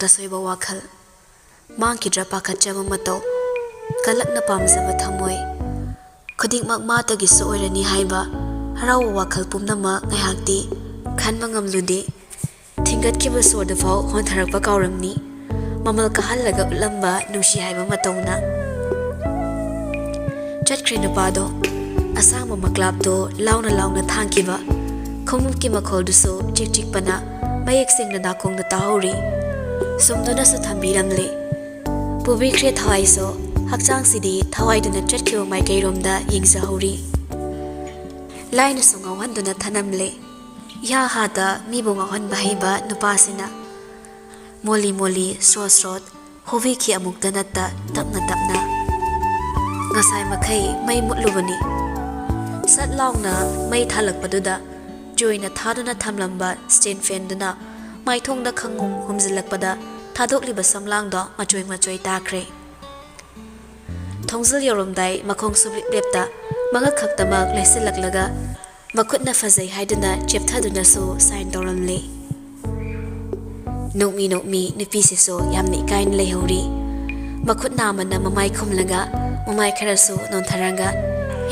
तसोइबा वाखल मांखिद्रा पाखतजबा मतौ कलकना पामजबा थमोय खुदिंगमक मातगिसु ओइरनी हाइबा हराव वाखल पुमनमा ngayhakti khanba ngamlude thingatkiba sodafau hontharakpa kauramni mamal kahallaga ulamba nusi haiba matawna chatkre nupado asama maklapdo launa thangkiba khomumki makholdusu chikchikpana mayek singna nakongna tahori somdona su thambiramle pubikre thawaiso hakchang sidi thawaiduna chatkhiba maikairomda yingzahori laina sungawhanduna thanamle ya hada mibunga hon bahiba nupasina moli srot hovi ki amukta natta tapna ngasai makai mai mutlubani sat laungna mai thalak paduda joina thaduna thamlamba stand fan duna mai thongda khangum humjilak pada thadokliba samlang do machoi takre thongzil yoromdai makhong sublik lepta manga khaktamak leisilaklaga makutna fazai haiduna chepthaduna so sign doramle nokmi nupi siso yamni kain lehori makutna manna mamai khumlaga mamai kharasu nontharanga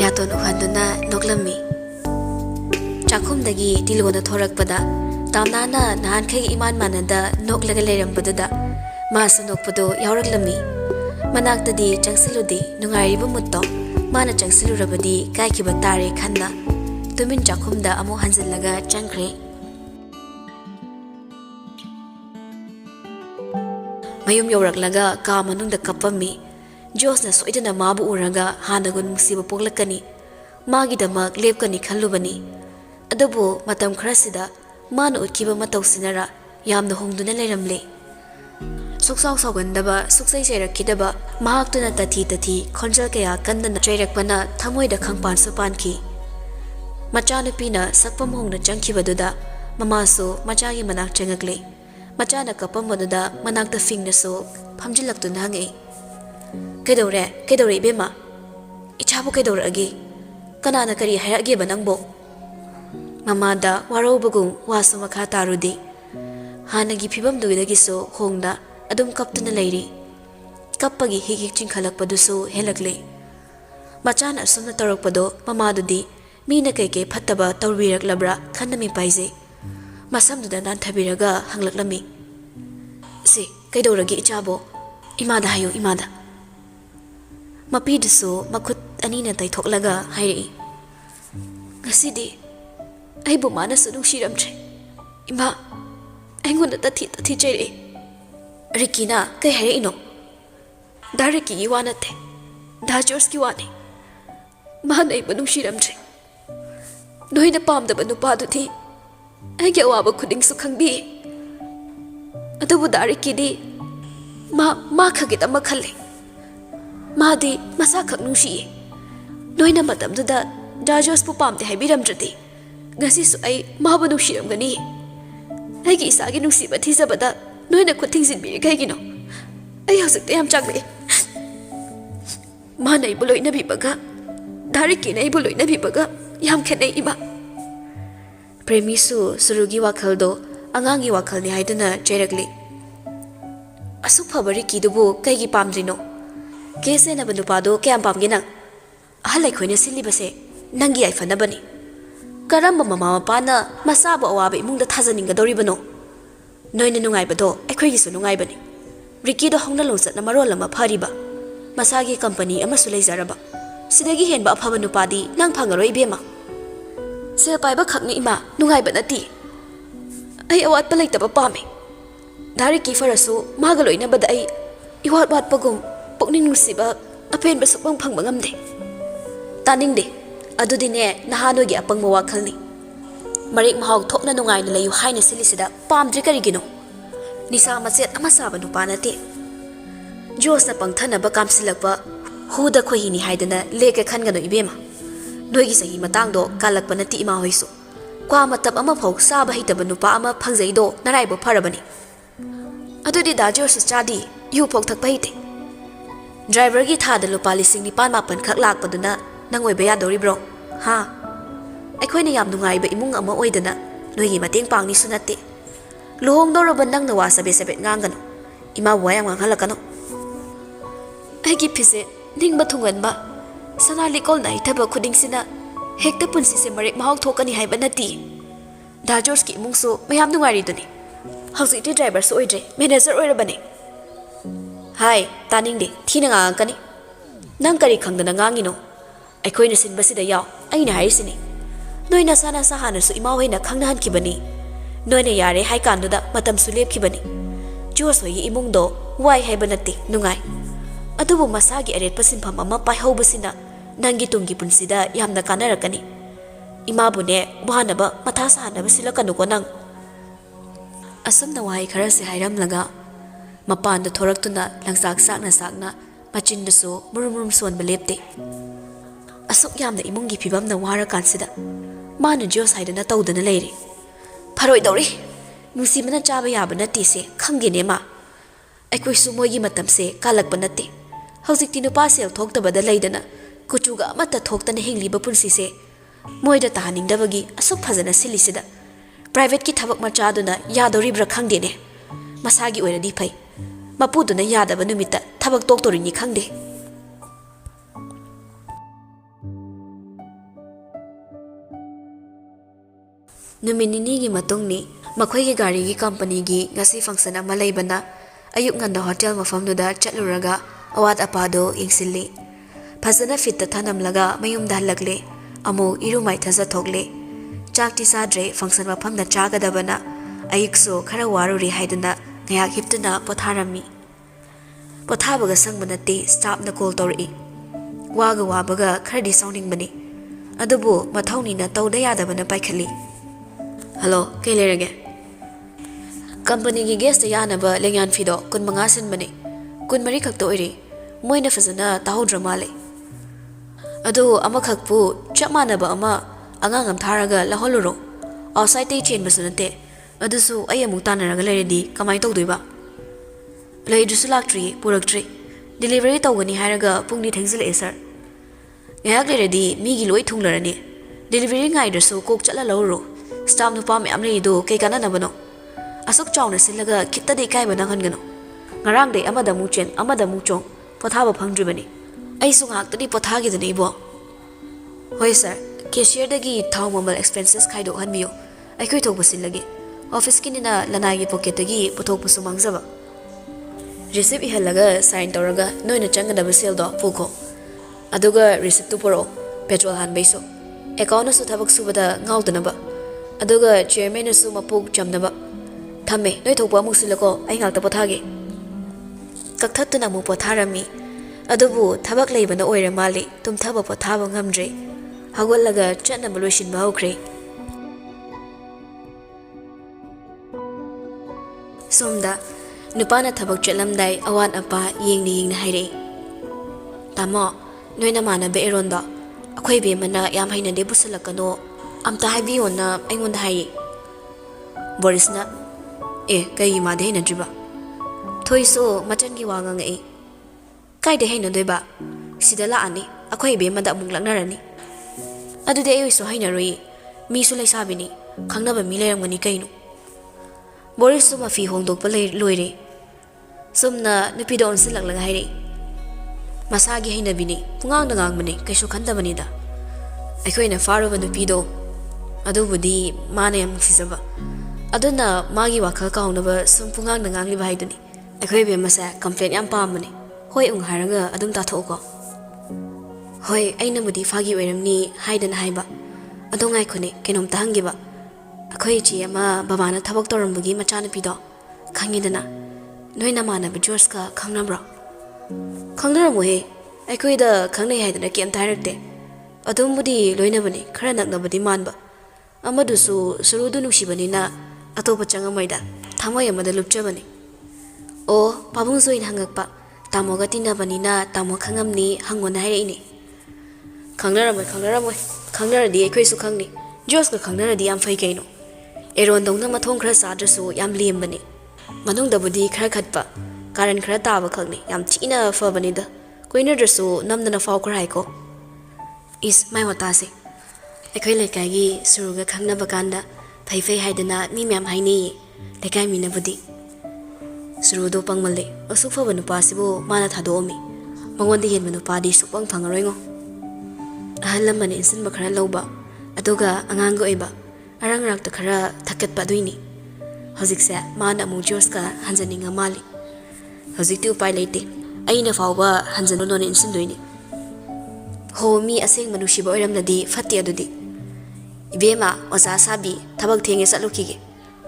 yaton uhanduna noklami chakhumdagi tilona thorakpada tamnana nahan khai iman manada noklaga lerambadada masa nokpado yauraklami manaktadi changsiludi nungairibu mutto mana changsilurabadi kaikiba tare khanna tumin chakhumda amu hanjillaga changkhre mayum yoraklaga ka manungda kapami josna soidana mabu uraga hanagun musiba poglakani magi damak lepkani khallubani adubu matam khrasida mana utkiba matausinara yamna hongduna leiramle suksaw sawgandaba suksai seirakidaba mahaktuna tathi khonjal kaya kandana chairakpana thamoida khangpan supanki machanupina sakpam hongna changkibaduda mamaso machagi manak changakle machana kapambaduda manakta fingnaso phamjilaktuna hange kedore bema ichabu kedoragi kanana kari hairage banangbo mamada warobugum wasu makha tarudi hanagi phibam duidagiso hongda adum kaptuna leiri kappagi higik chingkhalakpaduso helakle machana asumna tarakpado mamadudi mina keke phattaba tawbiraklabra khanami paise masamduda nan thabiraga hanglaklami si kaidoragi ichabo imada hayo imada mapiduso makut anina taithoklaga hairi ngasidi aibu mana sunung shiramtre ima aingonda tathi chire rikina kai hairi ino dariki iwanate da George ki wani mana aibu nung shiramtre noina pamdaba nupadudi aigi awaba khuding su khangbi adubu darikidi ma khagidama khalle madi masa khak nungsi noina matamduda Dajos pu pamte haibiramdradi ngasi su ai mabu nungsiramgani aigi isagi nungsiba thizabada noina khuthingjinbiri kaigino ai hojikte yam changbe mana ibu loina bibaga dariki na ibu loina bibaga yam khenai ima premisu surugi wakhaldo angangi wakhalni haiduna chairakli asuk phabari kidubu kaigi pamdrino kese na banupado kyam pamgina ahalai khoine silibase nangi ai fanabani karamba mama mapana masaba awabe imungda thajaninga doribano noina nungai bado aikhoigi su nungai bani Ricky do hongna lonsat na marolama phariba masagi company ama sulai zaraba sidagi henba aphaba nupadi nang phangaroi bema sel paiba khakni ima nungai banati ai awat palai taba pame dari ki farasu magaloi na bada ai iwat wat pagum pokning nusiba apen ba sukbang phangba ngamde taning de adudine nahanogi apangma wakhalni marik mahau thokna nungai na layu haina silisida pamdri karigino nisa machet ama saba nupanati Jos na pangthana ba kamsilakba huda khohini haidana leke khangano ibema noigi sahi matangdo kalakpa nati ima hoisu kwa matab ama phok saba hitaba nupa ama phangjaido naraibo pharabani adudi da Jos chadi yu phok thakpa hite driver gi thada lupa lising ni pan mapan khak lakpaduna nangoi ba yadori bro ha aikhoina yam nungai ba imung ama oidana noigi mateng pangni sunate lohong doroban nang na wasa besabet ngangano Ima wa yang halakano. Aigi phise ningba thunganba sanali kol nai thaba khuding sina hekta punsi se marek mahok thokani haiba nati. Da George ki mungso mayam nungari duni. Hausi ti driver so oidre manager oirabani. Hai taning de thina nga kani. Nang kari khangdana ngangino. Aikhoina sinbasida yaw aina haisini. Noina sana sahana su ima hoina khangna han kibani. Noina yare hai kanduda matam su lep kibani. George hoi imung do wai haiba nati nungai. Adubu masagi aret pasinpham ama paihobasina nangi tungi punsida yamna kanarakani. Ima bune buhanaba matha sahanaba silakanu ko nang. Asumna wahai khara se hairamlaga mapanda thoraktuna langsak sakna machindasu murum son belepte. Asuk yamna imungi phibam na wara kansida mana George haidana tawdana leire. Pharoi dori nusi mana chaba yaba nati se khangene ma. Aikoi su moigi matam se kalakpa nati. Haujikti nupa sel thoktabada leidana kuchuga amata thoktana hingliba punsi se moida tahaningdabagi asuk phajana silisida private ki thabak machaduna yadoribra khangdene masagi oiradi phai mapuduna yadaba numita thabak toktorini khangde. Numinini gi matungni makhoi gi gari gi company gi ngasi function ama leibana ayuk nganda hotel mafamduda chatluraga awat apado ingsilli phajana fitta thanamlaga mayum dalakle amo irumai thaja thokle chakti sadre function mafamda chagadabana ayukso khara waruri haiduna ngayak hiptuna potharami pothabaga sangbanate staff na call tori waga wabaga khardi sounding bani adubu mathawni na tawda yadabana paikhali. Hello, kay lerage. Company gi guest yanaba lengyan fido kun manga sin bani. Kun mari khakto iri. Moina fazana tahodra male. Adu ama khakpu chapmanaba ama angangam tharaga laholuro. Outside tay chain basunate. Adusu ayamu tanaraga leredi kamai tawduiba. Leidrusu laktri puraktri. Delivery tawgani hairaga pungni thengzile sir. Ngayak leredi migi loi thunglarani. Delivery ngaidrasu kok chala lawro. Staff nupa me amle do kay kana nabano asuk chawna silaga kitta de kai bana khangano ngarang de amada mu chen amada mu chong pothaba phangdri bani ai su ngak tadi pothagi de nei bo. Hoi sir cashier dagi thau momal expenses khaido hanbiyo ai khoi thok basin lagi office kinina lanai gi pocket dagi pothok pusu mangjaba receipt ihalaga sign toraga noina changada basel do pukho aduga receipt tu poro petrol han baiso account su thabak subada ngaudana ba aduga chairman su mapuk chamnaba thame noi thokpa musilako ai ngakta pothage kakthatuna mu potharami adubu thabak leibana oire mali tumthaba pothaba ngamdre hagolaga chatna baloishin bahukre. Somda nupana thabak chatlamdai awan apa yengna haire tamo noina mana be eronda akhoi be mana yam haina de busalakano amta haibiyo na aingonda hai. Boris na kai ma de na driba thoi so machan gi wanga ngai kai de haina doiba sidala ani akhoi be mada mung laknarani adu de ai so haina roi mi su lai sabini khangna ba mi leramgani kainu. Boris su ma fi hongdok pa loire sumna nupi don silak laga haire masagi haina bini pungang da ngang mani kaisu khanda bani da aikhoina faru ba nupi do adubudi mana yam sisaba aduna magi wakhal kaunaba sum pungang na ngang li bai duni akhoi be masa complaint yam pamani hoi ung haraga adum ta thoko hoi aina mudi fagi oiramni haidan haiba adongai khone kenom tahangiba akhoi chi ama babana thabak torambugi machana pido khangidana noina mana be George ka khangnabra khangnara mohe akhoi da khangnai haidana kem tairakte adumudi loina bani khara naknabadi manba amadusu surudu nushibanina atopa changamaida thamai amada lupchabani o pabung zoin hangakpa tamoga tinabanina tamo khangamni hangona haireni khangnara di ekhoi su khangni George ka khangnara di am fai kaino eron dongna mathong khara sadrasu yam lembani manung dabudi khara khatpa karan khara taba khangni yam china fabani da koina drasu namdana faw khrai ko is mai watase akhoi lekai gi suruga khangna bakanda phai haidana mi myam haini lekai minabudi Surudo pangmali asuk faba nupasibu mana thadomi mangonda yen manupadi supang phangaroingo ahal lamani insin bakhara lawba aduga angang go iba arang rak ta khara thakat pa duini hojik se mana mu George ka hanjaninga mali hojik tu pai leite aina fawba hanjano non insin duini ho mi aseng manushi ba oiram nadi fatti adudi ibema oza sabi thabak thenge salukige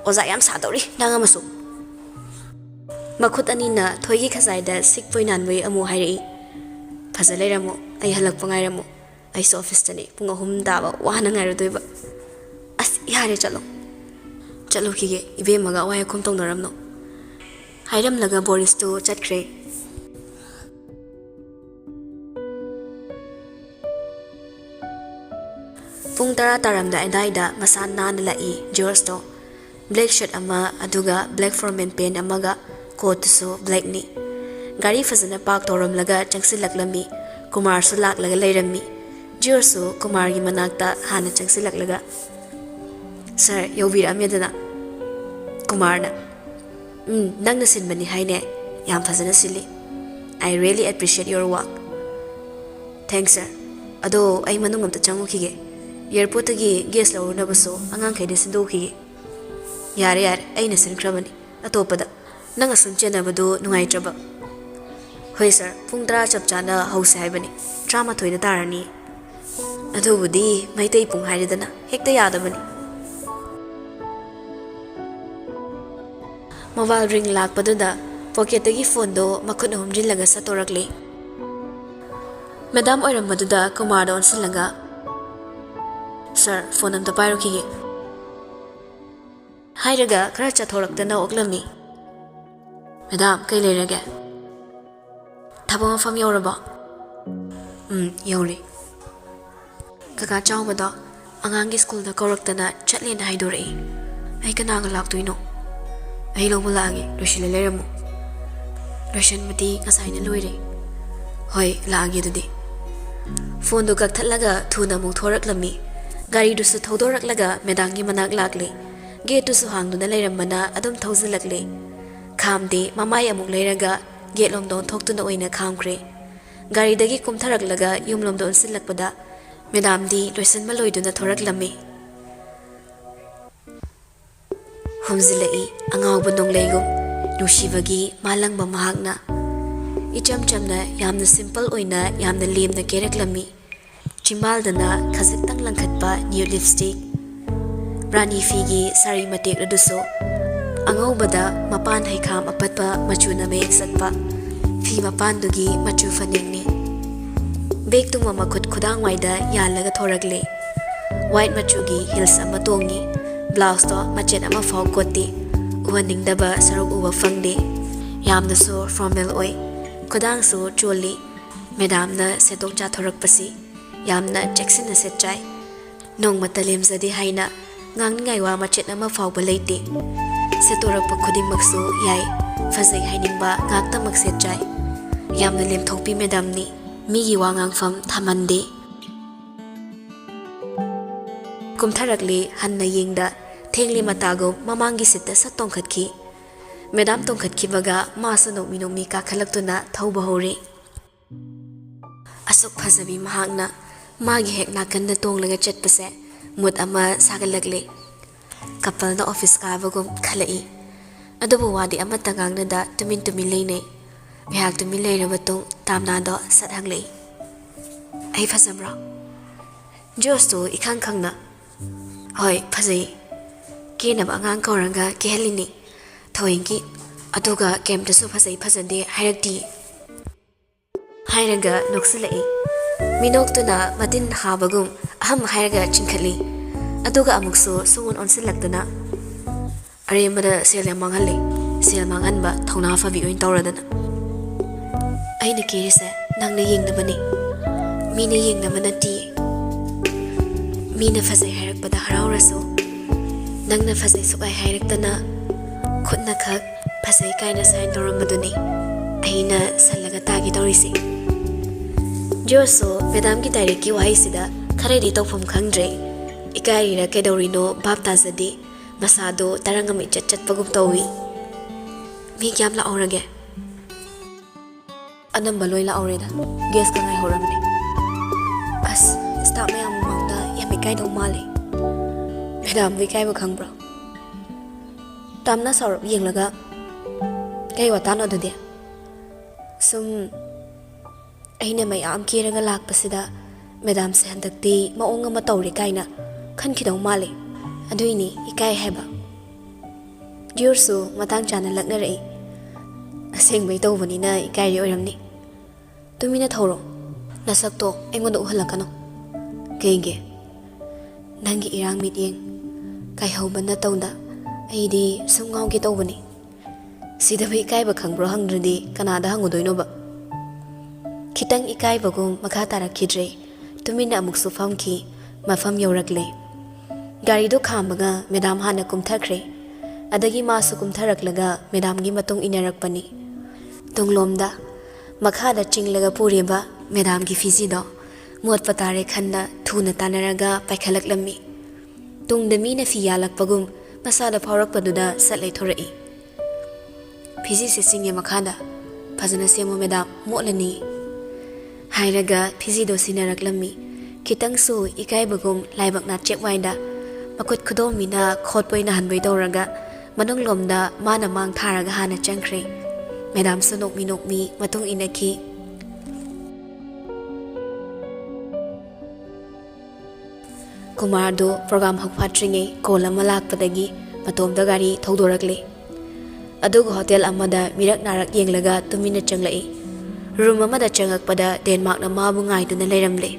oza yam sadori nanga masu makhut anina thoigi khasaida sik poinanwei amu hairi fajaleramu ai halak pangairamu ai office tani pung ahum daba wana ngairodoiba as yare chalo kige ibe maga waya khum tong naramno hairam laga Boris to chatkre pung taramda edaida masan nan lai George to black shirt ama aduga black formal pant amaga coat so black ni gari fazana park toram laga changsilaklami Kumar su lak laga leirami George su Kumar gi manakta hana changsilaklaga sir yovira amedana Kumar na nang na sinbani haine yam fazana sili I really appreciate your work thanks sir ado ai manung amta changukige airport gi guest lawna baso angang khaide sindokige yare aina sinkrabani atopada nang asum chenabadu nungaitraba hoi sir pung 10 chap chana house haibani drama thoina tarani adubudi maitai pung hairidana hekta yadabani mobile ring lakpaduda pocket tagi phone do makhut humjin laga satorakle madam oiram maduda Kumar don silaga sir phone am ta pairokige hairaga khara chathoraktana oklami madam kai leirage thabo fam yoraba yori kaka chawbada angangi school da koraktana chatlena haidore ai kana ga laktuino ai lo bulagi roshile leramu roshan mati ngasaina loire hoi lagi dudi phone do kak thalaga thuna mu thoraklami gari du su thodoraklaga medangi manak lakle gate du su hangduna leiramana adum thausilakle khamde mamai amuk leiraga gate lomdon thoktuna oina khamkre gari dagi kumtharaklaga yumlomdon silakpada madam di loisan maloiduna thoraklami humzilai angawba nongleigum nushibagi malangba mahakna icham chamna yamna simple oina yamna lemna keraklami chimbaldana khazitang langkhatpa new lipstick rani figi sari matek raduso angawbada mapan haikham apatpa machuna mek satpa fi mapan dugi machu faningni beg tuma makhut khudang waida yalaga thoragle white machugi heels ama tongi blouse to machet ama faw koti uwaningdaba saruk uwa fangde yamna so formal oi khudang so choli madam na setok cha thorak pasi yamna jackson na set chai nong matalem zadi haina ngang ngai wa machet ama faw baleite setorak pa khudim maksu yai fazai hainingba ngakta makset chai yamna lem thokpi madam ni migi wangang fam thamande kumtharakli hanna yingda thengli matago mamangi sitta satong khatki madam tong khatki baga masu nomi ka khalaktuna thauba hore asuk phazabi mahakna magi hek nakanda tonglaga chatpase mut ama sagalakle couple na office ka bagum khalai adubu wadi ama tangangna da tumin leine bihak tumin leirabatung tamna do sathanglei ai phazamra josto ikhang khangna hoi phazai kenab angang koranga kehelini thoingi aduga kemtasu phazai phazande hairakti hairaga noksilai minoktuna matin habagum aham hairaga chinkhali aduga amukso sungun onsilaktana aremada sel manghale sel manghanba thongna fabi oin tawradana aina kirise nangna yengdabani mina yengnamanati mina fazai hairakpada harauraso nangna fazai sukai hairaktana khutna khak fazai kaina sign tawramaduni aina salaga tagi tawrisi Joso madam ki direct ki wahai sida khare di tawpham khangdre ikai ra kedorino bapta zadi masado tarangami chat pagum tawi mi kiyam laurage anamba loi laureda guest ka ngai horamni as staff mayam mangda yami kai do male madam vi kai ba khangbro tamna sarap yenglaga kai wa tan odade sum aina mayam kiraga lakpasida madam se handakti maong ama tawri kaina khan khidau male aduini ikai heba Yursu matang chana lakna rei aseng bai to bani na ikai ri oramni tumina thoro nasak to engon uhalakano kege nangi irang meeting kai hobana tawda aidi sungau gi tawbani sida bai kai ba khangbro hangradi kanada hangudoino ba khitang ikai bagum makha tara khidre tumina amuk su famki mafam yorakle gari do khambaga madam hana kumthakre adagi masu kumtharaklaga madam gi matung inarakpani tunglomda makhada chinglaga puriba madam gi Phiji do mot patare khanna thuna tanaraga paikhalaklammi tungda mina fiyalakpagum masada phaurakpaduda satlai thorai Phiji se singye makhada phajana semo madam molani hairaga Phiji do sinaraklammi kitang su ikai bagum laibak na chekwaida makut khudomina khotpoina hanbai doraga manung lomda mana mang tharaga hana changkhre madam sunok mi matung inaki kumar do program hakpatringe kolama lakpadagi matomda gari thogdorakle adug hotel amada mirak narak yenglaga tumina changlai room amada changakpada Denmark na mabu ngai duna leiramle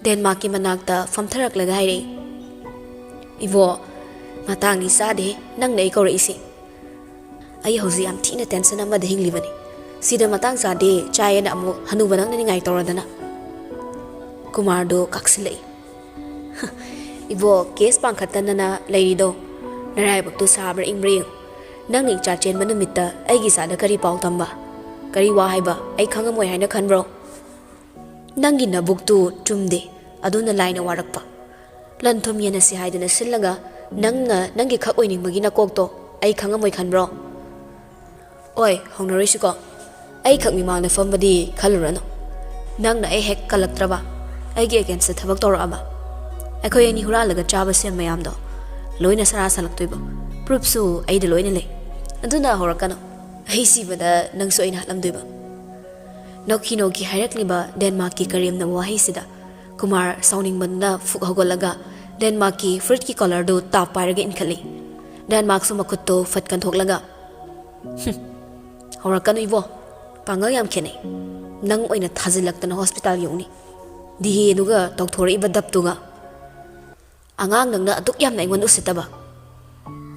Denmark ki manakta famtharaklaga haire ivo matangi sade nang nei ko reisi ai hozi am thina tension ama de hingli bani sida matang sade chai na amu hanu banang ni ngai toradana kumar do kaksilai ivo case pangkhatana na leiri do narai baktu sabra ingre nang ni cha chen manumita ai gi sada kari pau tamba kari wa haiba ai khangamoi haina khanbro nangi na buktu chumde aduna laina warakpa lan thum yana si haidana sillaga nangna nangi khak oining magina kokto ai khangamoi khanbro oi hongnarisi ko ai khak mi mangna fambadi khalurano nangna ai hek kalaktraba ai ge against thabak toraba akhoi ani huralaga chaba sem mayam do loina sara salaktoiba proof su ai de loina le aduna horakano ai sibada nangso ina halamdoiba nokhi noki hairakliba Denmark ki karim na wahi sida Kumar sounding manna fuk hogolaga Denmark ki fruit ki color do tap paraga inkhali Denmark su makutto fatkan thoklaga horakano ivo pangal yam khene nang oina thajilaktana hospital yongni dihi duga doktor iba daptuga angang nangna aduk yam na ingon usitaba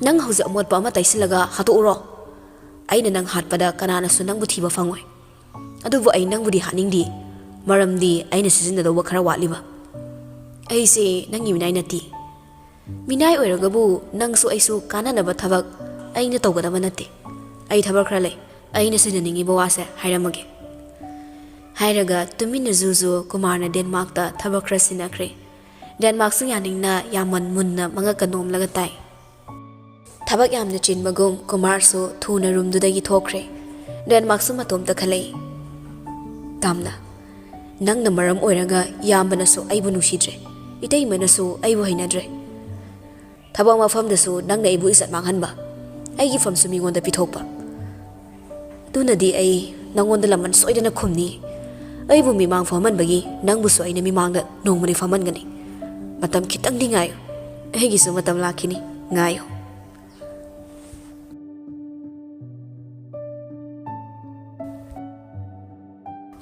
nang hauja amot pa ma taisilaga hatu uro aina nang hatpada kanana su nang buthiba fangoi adubu ai nang budi haningdi maramdi aina sizin da khara waliba ai se nangi minai nati minai oiragabu nangsu aisu kananaba thabak aina tawgadaba nate ai thabar khra le aina sinaningi bawase hairamage hairaga tumina zuzu kumarna Denmark ta thabak khra sinakre Denmark su yaningna yaman munna manga kanom laga tai thabak yamna chinbagum kumar su thuna room dudagi thokre Denmark su matom ta khalai tamna nangna maram oiraga yambana su aibu nusidre itei manasu aibu hainadre thabak mafam da su nangna aibu isat manghanba aigi fam su mingonda pithokpa tunadi ai nangonda laman soidana khumni aibu mimang faman bagi nangbu su aina mimangda nongmani faman gani matam khitang dingayo aigi su matam lakhini ngayo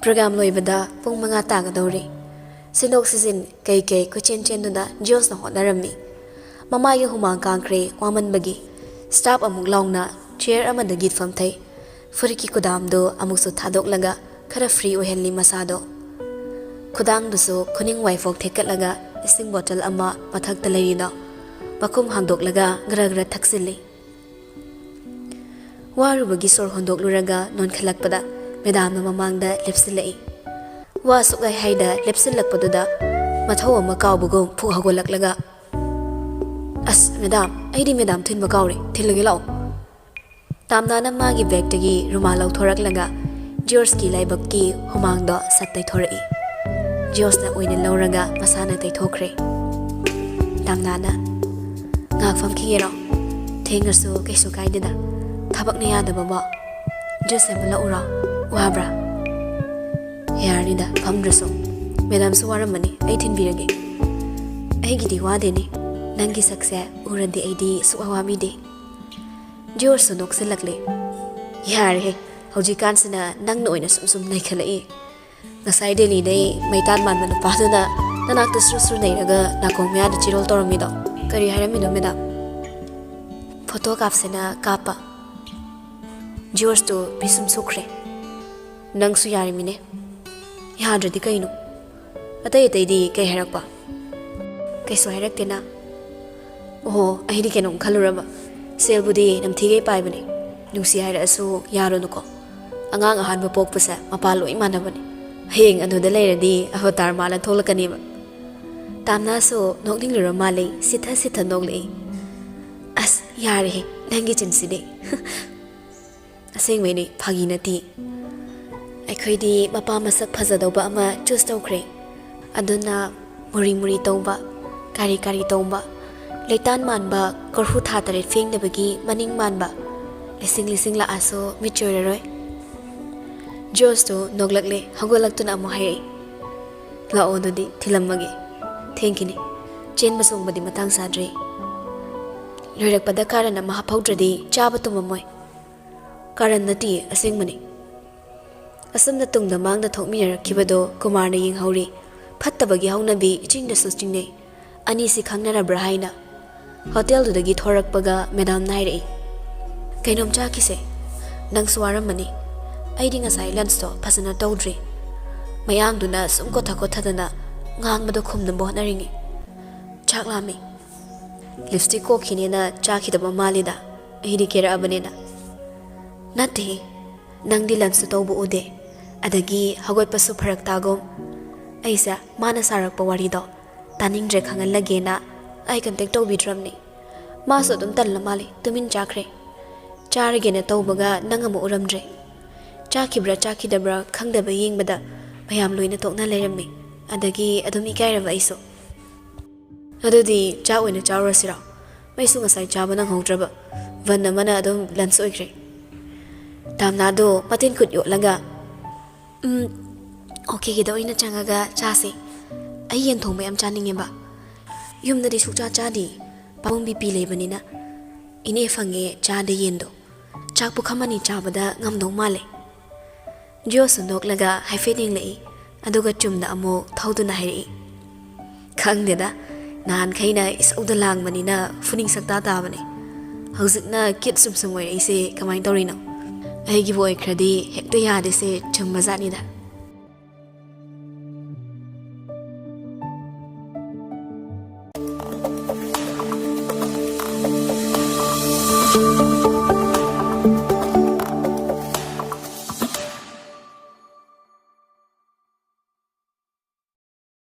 program loibada pung manga tagadori sinok season kai ko chen da jos na honarami mama ye humang kangkre waman bagi staff amuk longna chair amada git fam thai furiki kudam do amuk su thadok laga khara free ohenli masado khudang du su khuning waifok thekat laga ising bottle ama pathak talai da pakum hangdok laga gra thaksili waru bagi sor hondok luraga non khalakpada Madam na mamangda lepsilai wa sukai haida lepsilakpaduda mathau ama kawbugum phu hagolaklaga as madam aidi madam thin ba kawre thilagi law Tamnana magi bag-tagi rumal lauthoraklaga George-ki laibak-ki humangdo sat taithorai. George-na oina lauraga masana taithokre. Tamnana ngakfam khigero thengasu kaisu kaidena thabak na yadaba ba George mala ura wabra yarida famdraso madam su waramani ai thinbirage ai gidi wadeni nangi sakse urandi aidi su awami de George su nokselakle yare haujikan sina nang noina sum naikhalai ngasai deli nei maitan manman paduna nanakta sru neiraga nakongmya da chirol toramido kari hairamido meda photo kapsena kapa George to bisum sukre nang su yarimine yadradi kainu atai di kai harakpa kai so haraktena oh ahidi kenom khaluraba selbudi namthige paibani nusi haira asu yaro nuko angang ahan ba pokpasa mapalo imanabani heng anuda leiradi ahotar mala tholakaniba tamna so nokning lura male sitha noglei as yare nangi chinside aseng meni phagi nati aikhoidi mapa masak phajadauba ama choose tawkre aduna muri tawba kari tawba leitan manba korhu tha tare feng debagi maning manba lising la aso michoreroi Josto noglakle hagolaktuna amo hai la ododi thilamage thankini chen basong badi matang sadre loirak pada karana maha phaudradi chaba tumamoi karan nati asengmani asamna tungda mangda thokmiyar kibado kumarna ying hauri phattabagi haunabi ichingda sustingne ani si khangnara brahaina hotel dudagi thorakpaga madam nairei kainom cha kise nang swaramani aidi ngasai lunch to phasana tawdri mayang duna sumko thadana ngang khumna bohnaringi chaklami lipstick ko khinena chakhidaba malida aidi kera abanena nati nangdi lunch to tawbu ude adagi hagoi pasu pharak tagom aisa mana sarak pawari do taningre khangal lagena ai contact to bidramni maso dum tanla mali tumin chakre charagena tawbaga nangamu uramdre chakidabra khangdaba yingbada mayam loina tokna leirami adagi adum ikairaba iso adudi cha oina chawrasira maisu ngasai chaba nang haudraba vanna mana adum lunch oikre tamnado patin khut yolaga okay gida oina changaga chase ai yen thongba yam chaningeba yumnadi sukcha chadi pawung bipi leibanina ine fange chade yendo chakpu khamani chabada ngamdong male Jo sundoklaga haifening lei aduga chumna amo thauduna hairi khangdeda nan khaina isauda langmanina funing sakta tabane hauzikna kit sumsumwai ise kamai torino aigi boy khradi hekta yade se chummazani da